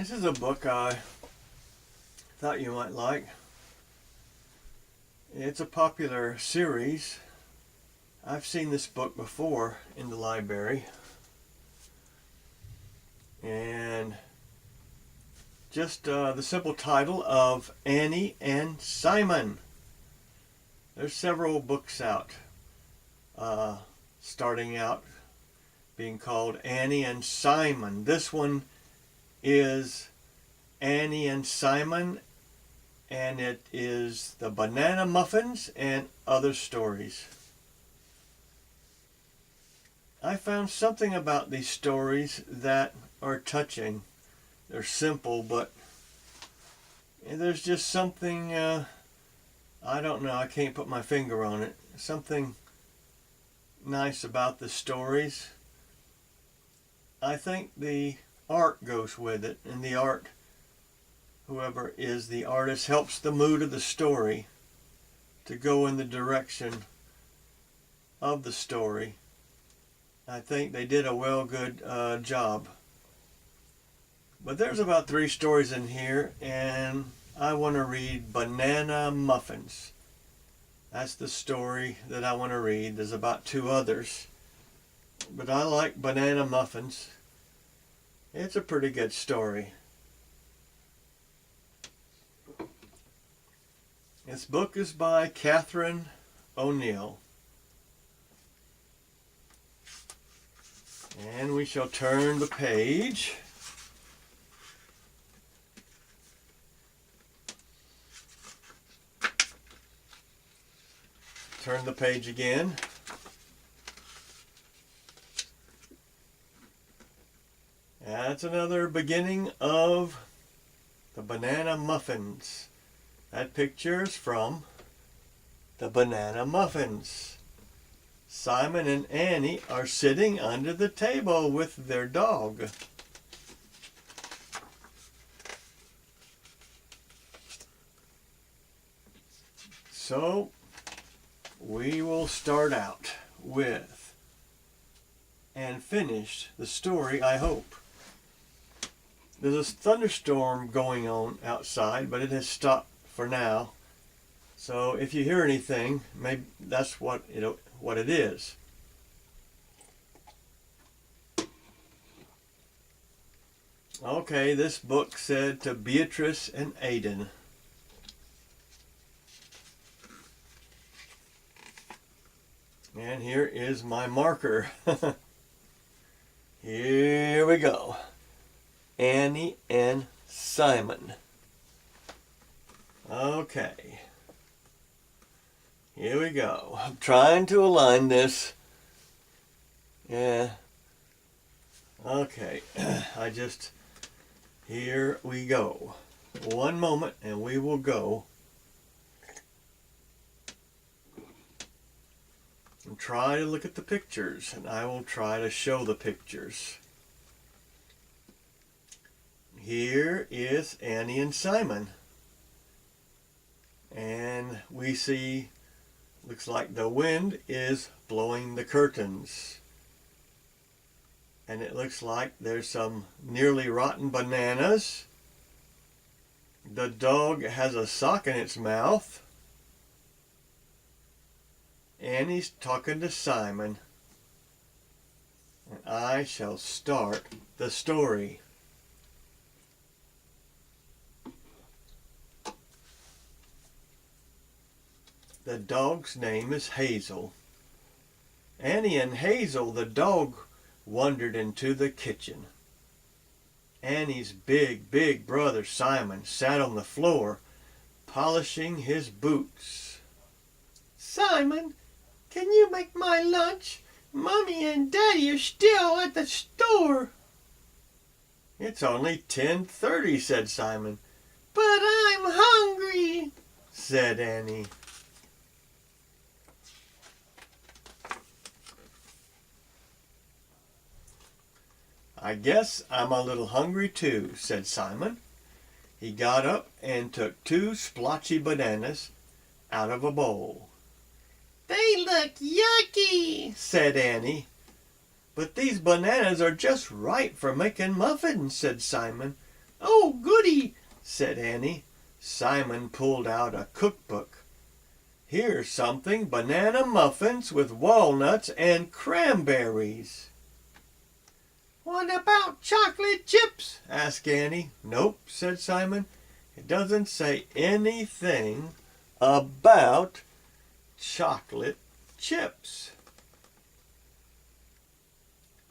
This is a book I thought you might like. It's a popular series. I've seen this book before in the library. And just the simple title of Annie and Simon. There's several books out, starting out being called Annie and Simon. This one is Annie and Simon, and it is the Banana Muffins and Other Stories. I found something about these stories that are touching. They're simple, but there's just something, I don't know, I can't put my finger on it. Something nice about the stories. I think the art goes with it, and the art, whoever is the artist, helps the mood of the story to go in the direction of the story. I think they did a good job. But there's about 3 stories in here, and I want to read Banana Muffins. That's the story that I want to read. There's about 2 others, but I like Banana Muffins. It's a pretty good story. This book is by Catherine O'Neill. And we shall turn the page. Turn the page again. That's another beginning of the Banana Muffins. That picture is from the Banana Muffins. Simon and Annie are sitting under the table with their dog. So we will start out with and finish the story, I hope. There's a thunderstorm going on outside, but it has stopped for now. So if you hear anything, maybe that's what it is. Okay, this book said to Beatrice and Aidan. And here is my marker. Here we go. Annie and Simon. Okay. Here we go. I'm trying to align this. Yeah. Okay. Here we go. One moment and we will go. And try to look at the pictures, and I will try to show the pictures. Here is Annie and Simon. And we see, looks like the wind is blowing the curtains. And it looks like there's some nearly rotten bananas. The dog has a sock in its mouth. Annie's talking to Simon. And I shall start the story. The dog's name is Hazel. Annie and Hazel, the dog, wandered into the kitchen. Annie's big brother Simon sat on the floor, polishing his boots. Simon, can you make my lunch? Mommy and Daddy are still at the store. It's only 10:30, said Simon. But I'm hungry, said Annie. I guess I'm a little hungry too, said Simon. He got up and took 2 splotchy bananas out of a bowl. They look yucky, said Annie. But these bananas are just right for making muffins, said Simon. "Oh, goody," said Annie. Simon pulled out a cookbook. "Here's something, banana muffins with walnuts and cranberries." "What about chocolate chips?" asked Annie. "Nope," said Simon. "It doesn't say anything about chocolate chips."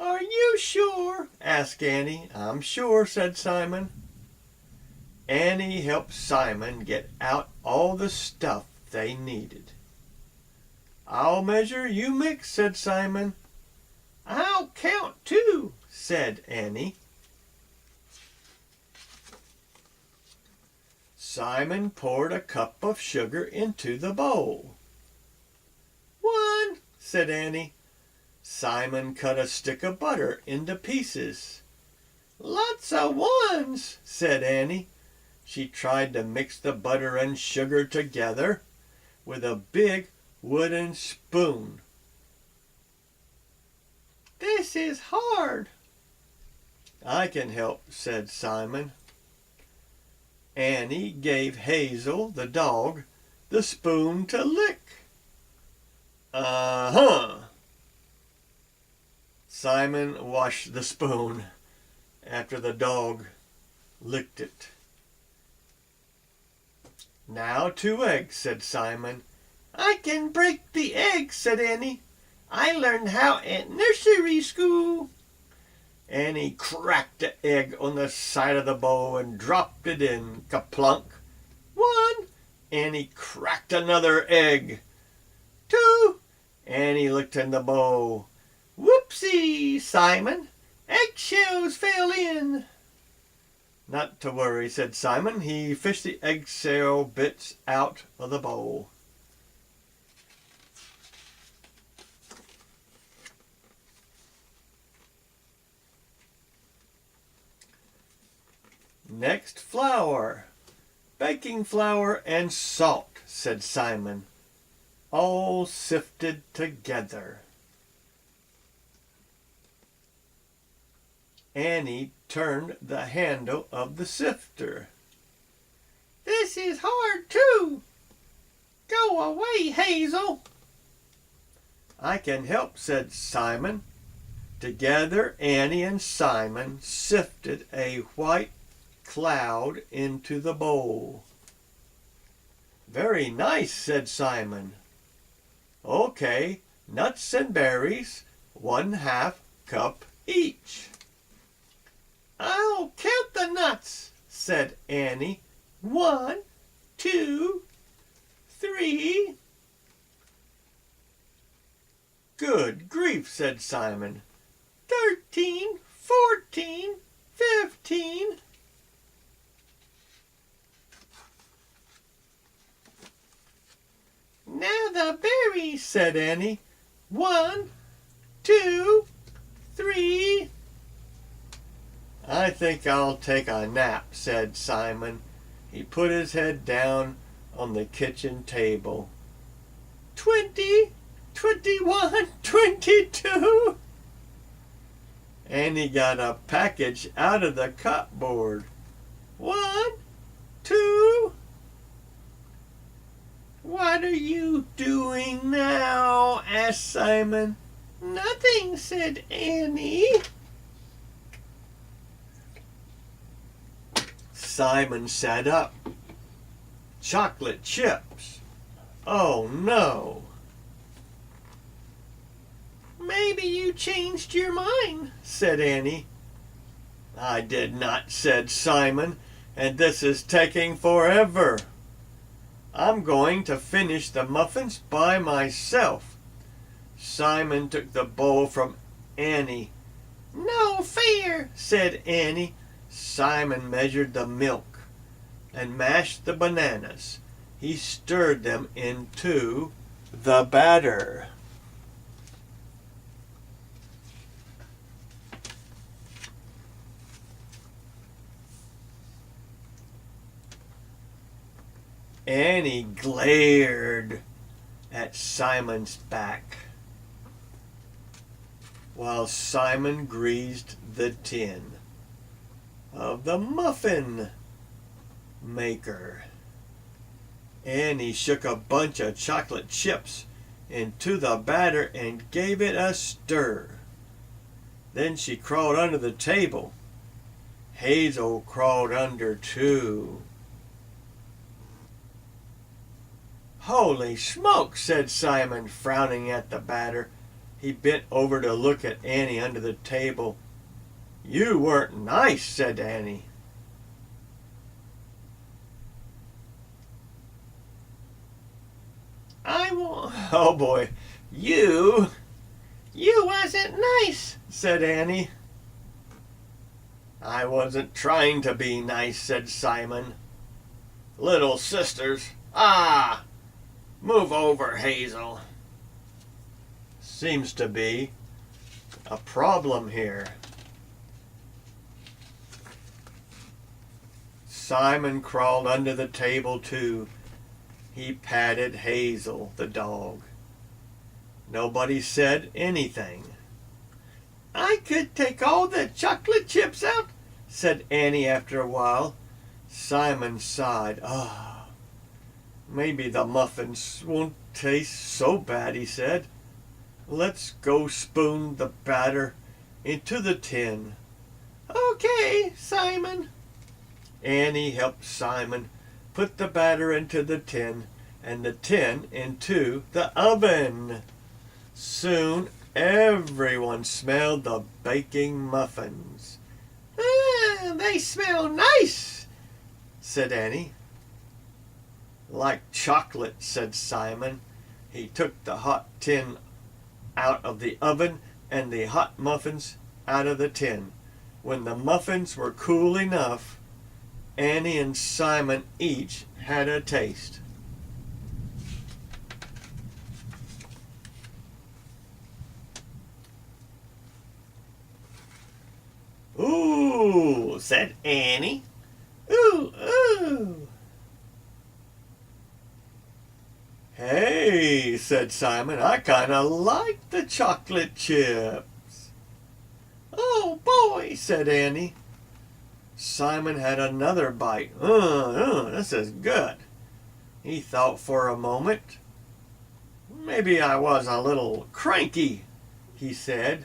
"Are you sure?" asked Annie. "I'm sure," said Simon. Annie helped Simon get out all the stuff they needed. "I'll measure, you mix," said Simon. "I'll count too," said Annie. Simon poured a cup of sugar into the bowl. "One," said Annie. Simon cut a stick of butter into pieces. "Lots of ones," said Annie. She tried to mix the butter and sugar together with a big wooden spoon. "This is hard." "I can help," said Simon. Annie gave Hazel, the dog, the spoon to lick. "Uh-huh." Simon washed the spoon after the dog licked it. "Now 2 eggs," said Simon. "I can break the eggs," said Annie. "I learned how at nursery school." Annie cracked the egg on the side of the bowl and dropped it in. Kaplunk! 1. Annie cracked another egg. 2. Annie looked in the bowl. "Whoopsie, Simon! Eggshells fell in." "Not to worry," said Simon. He fished the eggshell bits out of the bowl. "Next, flour. Baking flour and salt," said Simon, "all sifted together." Annie turned the handle of the sifter. "This is hard too." "Go away, Hazel." "I can help," said Simon. Together Annie and Simon sifted a white cloud into the bowl. "Very nice," said Simon. "Okay, nuts and berries, 1/2 cup each." "I'll count the nuts," said Annie. 1, 2, 3. "Good grief," said Simon. 13, 14, 15. "Now the berries," said Annie. 1, 2, 3. "I think I'll take a nap," said Simon. He put his head down on the kitchen table. 20, 21, 22. Annie got a package out of the cupboard. 1, 2. "What are you doing now?" asked Simon. "Nothing," said Annie. Simon sat up. "Chocolate chips. Oh no." "Maybe you changed your mind," said Annie. "I did not," said Simon, "and this is taking forever. I'm going to finish the muffins by myself." Simon took the bowl from Annie. "No fair," said Annie. Simon measured the milk and mashed the bananas. He stirred them into the batter. Annie glared at Simon's back while Simon greased the tin. of the muffin maker. Annie shook a bunch of chocolate chips into the batter and gave it a stir. Then she crawled under the table. Hazel crawled under too. "Holy smoke," said Simon, frowning at the batter. He bent over to look at Annie under the table. "You weren't nice," said Annie. "Oh boy, you wasn't nice," said Annie. "I wasn't trying to be nice," said Simon. "Little sisters, move over, Hazel. Seems to be a problem here." Simon crawled under the table too. He patted Hazel, the dog. Nobody said anything. "I could take all the chocolate chips out," said Annie after a while. Simon sighed. Maybe the muffins won't taste so bad," he said. "Let's go spoon the batter into the tin." "Okay, Simon." Annie helped Simon put the batter into the tin and the tin into the oven. Soon everyone smelled the baking muffins. "They smell nice," said Annie. "Like chocolate," said Simon. He took the hot tin out of the oven and the hot muffins out of the tin. When the muffins were cool enough, Annie and Simon each had a taste. "Ooh," said Annie. "Ooh, ooh." "Hey," said Simon, "I kind of like the chocolate chips." "Oh boy," said Annie. Simon had another bite. This is good." He thought for a moment. "Maybe I was a little cranky," he said.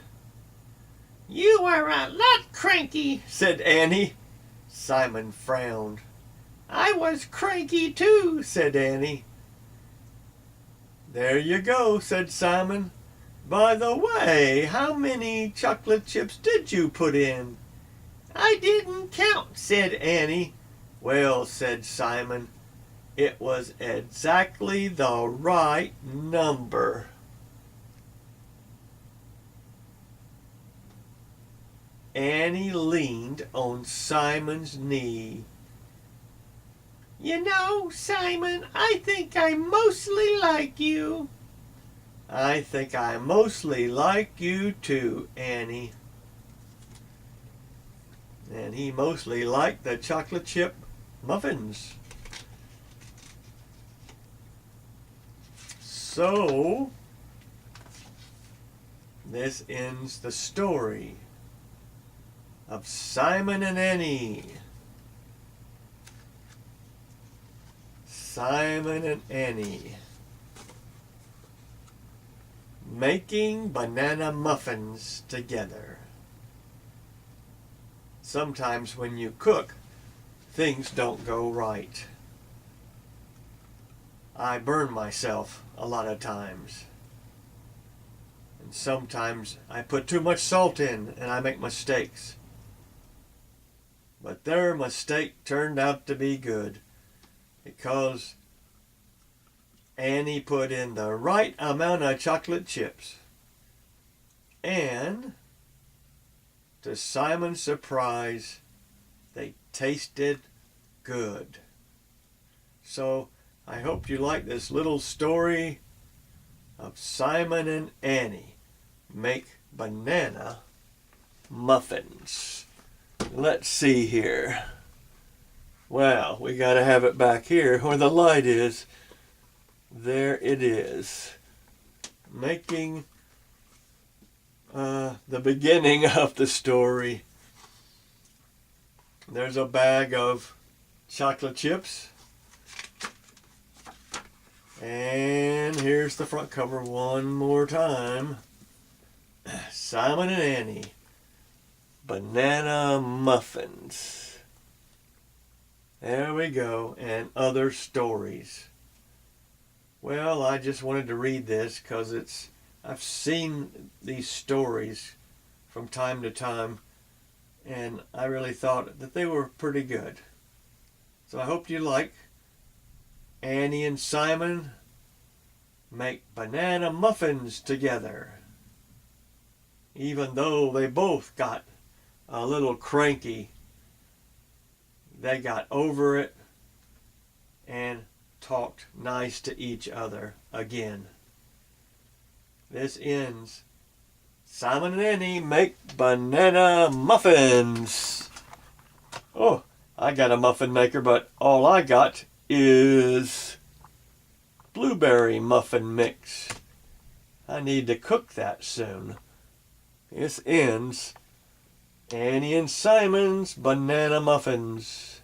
"You were a lot cranky," said Annie. Simon frowned. "I was cranky too," said Annie. "There you go," said Simon. "By the way, how many chocolate chips did you put in?" "I didn't count," said Annie. "Well," said Simon, "it was exactly the right number." Annie leaned on Simon's knee. "You know, Simon, I think I mostly like you." "I think I mostly like you too, Annie." And he mostly liked the chocolate chip muffins. So, this ends the story of Simon and Annie. Simon and Annie making banana muffins together. Sometimes when you cook, things don't go right. I burn myself a lot of times. And sometimes I put too much salt in and I make mistakes. But their mistake turned out to be good because Annie put in the right amount of chocolate chips. And to Simon's surprise, they tasted good. So I hope you like this little story of Simon and Annie make banana muffins. Let's see here. Well, we got to have it back here where the light is. There it is. Making the beginning of the story. There's a bag of chocolate chips. And here's the front cover one more time. Simon and Annie, banana muffins. There we go, and other stories. Well, I just wanted to read this because I've seen these stories from time to time, and I really thought that they were pretty good. So I hope you like. Annie and Simon make banana muffins together. Even though they both got a little cranky, they got over it and talked nice to each other again. This ends. Simon and Annie make banana muffins. Oh, I got a muffin maker, but all I got is blueberry muffin mix. I need to cook that soon. This ends Annie and Simon's banana muffins.